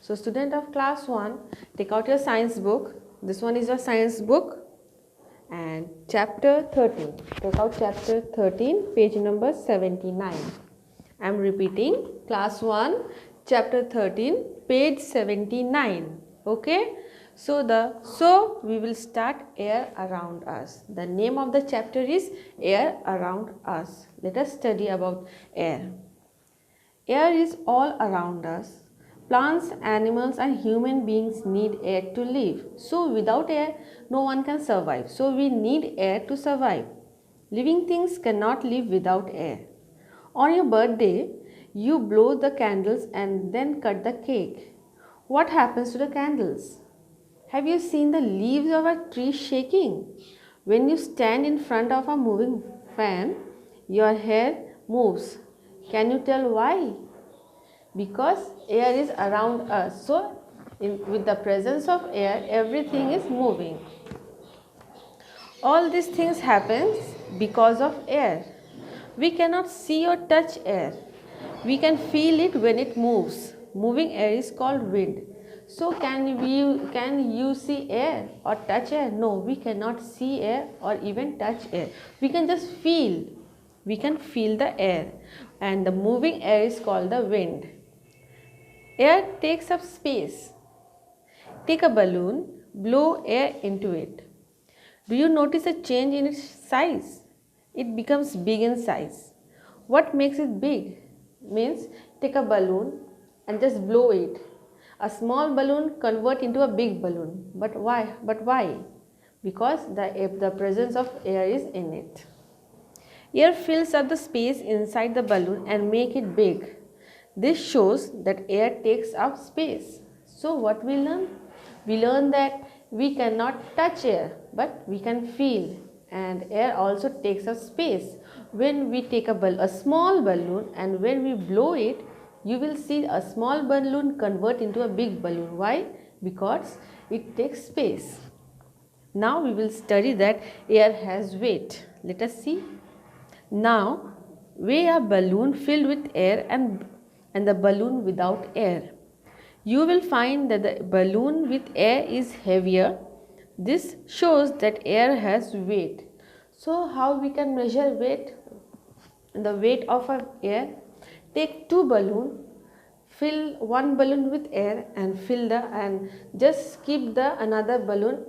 So student of class 1, take out your science book. This one is your science book. And chapter 13. Take out chapter 13, page number 79. I am repeating, class 1, chapter 13, page 79. Okay? So we will start air around us. The name of the chapter is air around us. Let us study about air. Air is all around us. Plants, animals and human beings need air to live. So without air, no one can survive. So we need air to survive. Living things cannot live without air. On your birthday, you blow the candles and then cut the cake. What happens to the candles? Have you seen the leaves of a tree shaking? When you stand in front of a moving fan, your hair moves. Can you tell why? Because air is around us. So, with the presence of air, everything is moving. All these things happen because of air. We cannot see or touch air. We can feel it when it moves. Moving air is called wind. So can you see air or touch air? No, we cannot see air or even touch air. We can just feel. We can feel the air, and the moving air is called the wind. Air takes up space. Take a balloon, blow air into it. Do you notice a change in its size? It becomes big in size. What makes it big? Means take a balloon and just blow it. A small balloon convert into a big balloon. But why? Because the presence of air is in it. Air fills up the space inside the balloon and make it big. This shows that air takes up space. So what we learn? We learn that we cannot touch air, but we can feel, and air also takes up space. When we take a small balloon and when we blow it, you will see a small balloon convert into a big balloon. Why? Because it takes space. Now we will study that air has weight. Let us see. Now weigh a balloon filled with air and the balloon without air. You will find that the balloon with air is heavier. This shows that air has weight. So how we can measure weight? The weight of air. Take two balloons, fill one balloon with air and just keep the another balloon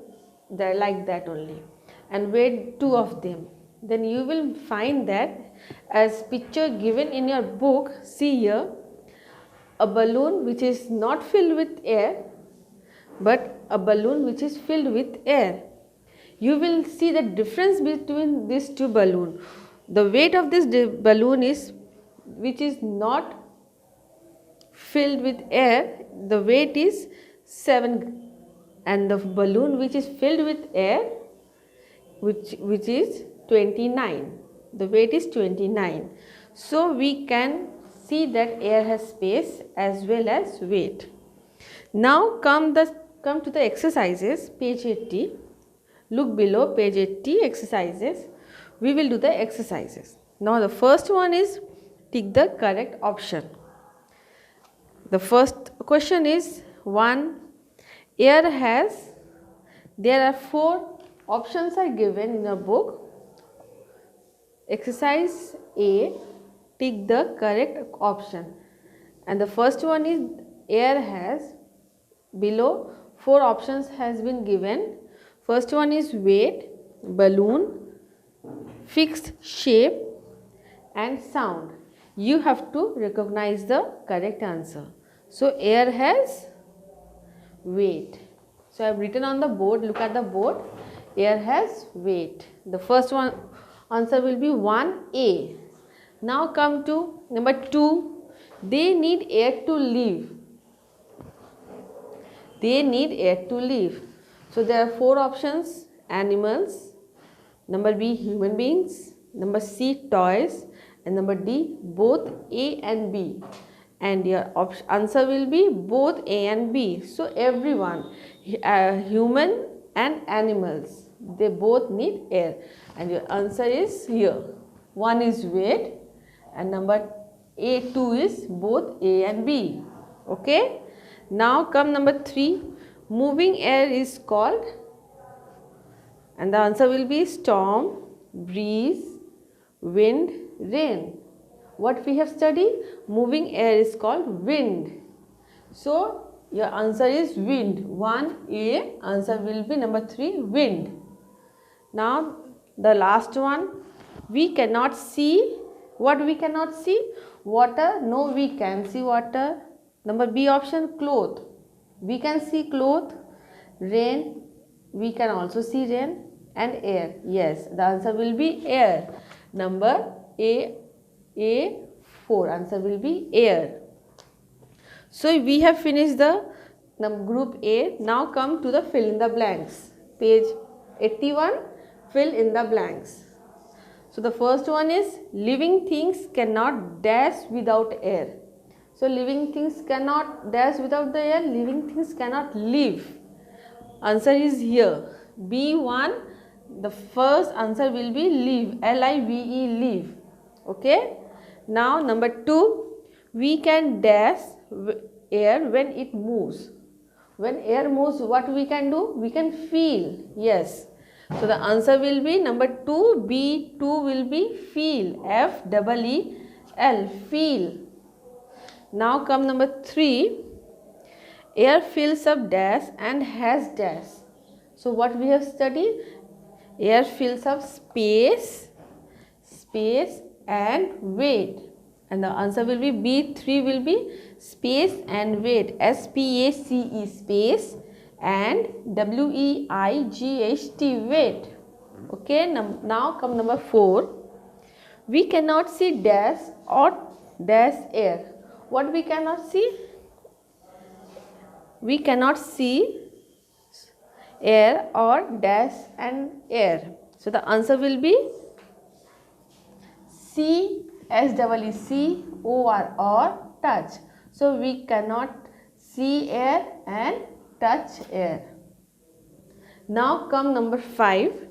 there like that only, and weigh two of them. Then you will find that as picture given in your book. See here, a balloon which is not filled with air but a balloon which is filled with air. You will see the difference between these two balloons. The weight of this balloon is which is not filled with air, the weight is 7, and the balloon which is filled with air which is 29. The weight is 29. So we can see that air has space as well as weight. Now come to the exercises, page 80. Look below, page 80, exercises. We will do the exercises. Now the first one is tick the correct option. The first question is 1. There are 4 options are given in a book. Exercise A, tick the correct option. And the first one is air has, below 4 options has been given. First one is weight, balloon, fixed shape and sound. You have to recognize the correct answer. So air has weight. So I have written on the board, look at the board. Air has weight. The first one answer will be 1A. Now come to number 2. They need air to live. They need air to live. So there are 4 options: animals, number B human beings, number C toys, and number D both A and B. And your answer will be both A and B. So everyone, human and animals, they both need air, and your answer is here. 1 is weight and number A2 is both A and B. Okay. Now come number 3. Moving air is called, and the answer will be storm, breeze, wind, rain. What we have studied? Moving air is called wind. So your answer is wind. 1A answer will be number 3, wind. Now the last one, we cannot see. What we cannot see? Water. No, we can see water. Number B option, cloth. We can see cloth. Rain. We can also see rain. And air. Yes, the answer will be air. Number A4 answer will be air. So we have finished the group A. Now come to the fill in the blanks. Page 81, fill in the blanks. So the first one is living things cannot dash without air. So living things cannot dash without the air. Living things cannot live. Answer is here. B1, the first answer will be live. L-I-V-E, live. Okay. Now number 2, we can dash air when it moves. When air moves, what we can do? We can feel. Yes. So the answer will be number 2. B2 will be feel. F-E-E-L, feel. Now come number 3. Air fills up dash and has dash. So what we have studied? Air fills up space and weight. And the answer will be B3 will be space and weight. S-P-A-C-E, space, and W-E-I-G-H-T, weight. Okay, now come number 4. We cannot see dash or dash air. What we cannot see? We cannot see air or dash and air. So the answer will be C-S-E-E-C-O-R, or touch. So we cannot see air and touch air. Now come number 5.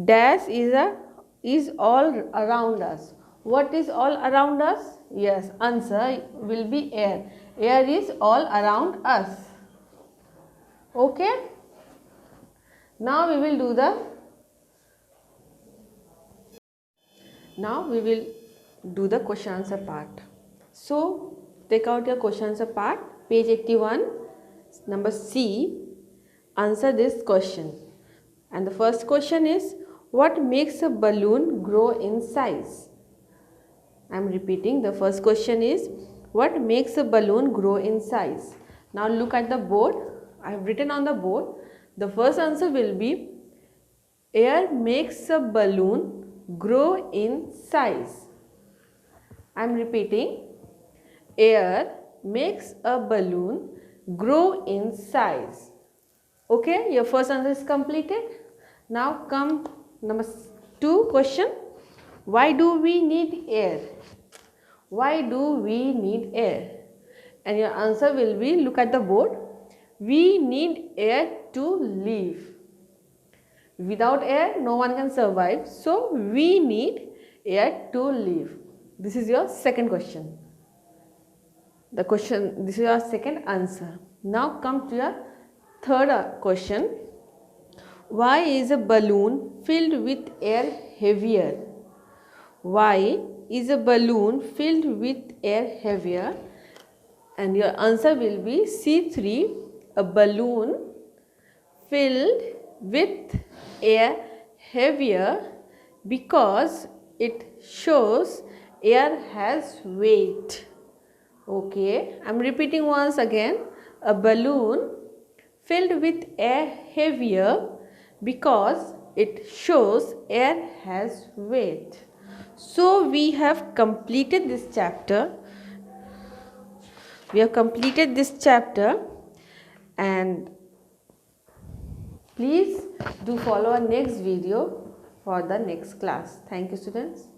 Dash is all around us. What is all around us? Yes, answer will be air. Air is all around us. Okay. Now we will do the question answer part. So take out your question answer part, page 81, number C. Answer this question. And the first question is, what makes a balloon grow in size? I am repeating, the first question is, what makes a balloon grow in size? Now look at the board. I have written on the board. The first answer will be, air makes a balloon grow in size. I am repeating, air makes a balloon grow in size. Okay, your first answer is completed. Now come number 2 question. Why do we need air? Why do we need air? And your answer will be, look at the board. We need air to live. Without air, no one can survive. So we need air to live. This is your second question. This is your second answer. Now come to your third question. Why is a balloon filled with air heavier? Why is a balloon filled with air heavier? And your answer will be C3, a balloon filled with air heavier because it shows air has weight. Okay, I am repeating once again, a balloon filled with air heavier because it shows air has weight. So we have completed this chapter. And please do follow our next video for the next class. Thank you, students.